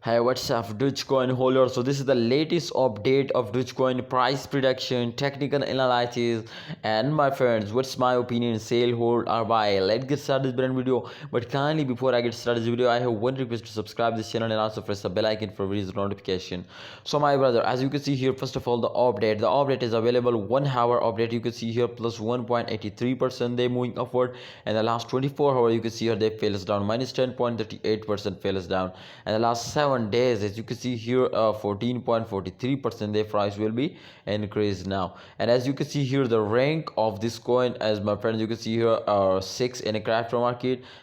Hey, what's up, Dogecoin holders? So this is the latest update of Dogecoin price prediction, technical analysis, and my friends, what's my opinion? Sell, hold, or buy? Let's get started this brand video. But kindly, before I get started this video, I have one request to subscribe this channel and also press the bell icon for videos notification. So my brother, as you can see here, first of all, the update is available 1 hour update. You can see here plus 1.83% they moving upward, and the last 24 hours you can see here they fails down minus 10.38% fails down, and the last 7 days, as you can see here, 14.43% their price will be increased now. And as you can see here, the rank of this coin, as my friends, you can see here, 6 in a crypto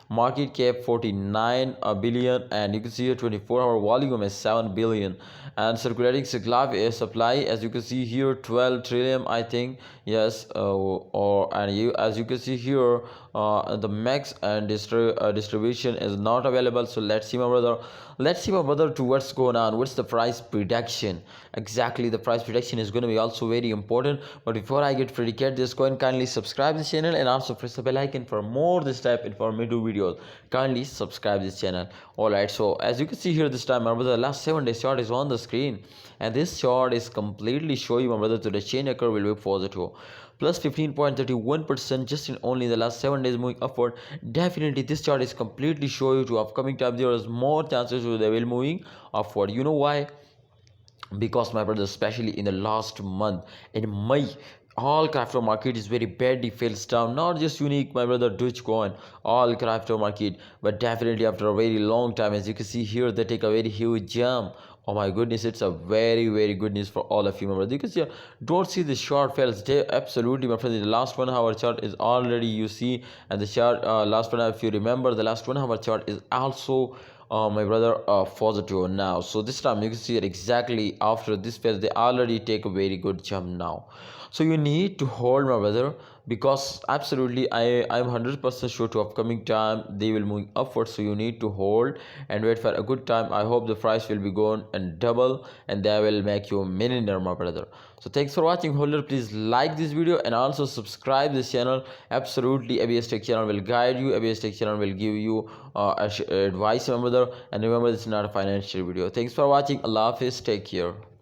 market cap 49 billion, and you can see here 24-hour volume is 7 billion, and circulating supply, as you can see here, 12 trillion, I think. Yes, as you can see here, the max and distribution is not available. So let's see my brother to what's going on, what's the price prediction. Exactly, the price prediction is going to be also very important. But before I get predicate this coin, kindly subscribe this channel and also press the bell icon for more this type informative videos. Kindly subscribe this channel. All right, so as you can see here, this time my brother, the last 7 days chart is on the screen, and this chart is completely showing my brother to the chain occur will be positive plus 15.31% just in only the last 7 days moving upward. Definitely this chart is completely showing you to upcoming time there is more chances they will moving upward. You know why? Because my brother, especially in the last month in May, all crypto market is very badly fails down, not just unique my brother Dogecoin, all crypto market. But definitely after a very long time, as you can see here, they take a very huge jump. Oh my goodness, it's a very good news for all of you, my brother. You can see, don't see the short fails. They absolutely, my friend, the last 1 hour chart is already, you see, and the chart, last 1 hour, if you remember, the last 1 hour chart is also, my brother, positive now. So this time you can see it exactly after this phase they already take a very good jump now. So you need to hold, my brother, because absolutely I'm 100% sure to upcoming time they will move upward. So you need to hold and wait for a good time. I hope the price will be going and double, and that will make you a millionaire, my brother. So thanks for watching, holder. Please like this video and also subscribe this channel. Absolutely, ABS Tech channel will guide you. ABS Tech channel will give you advice, my brother. And remember, this is not a financial video. Thanks for watching. Allah Hafiz. Take care.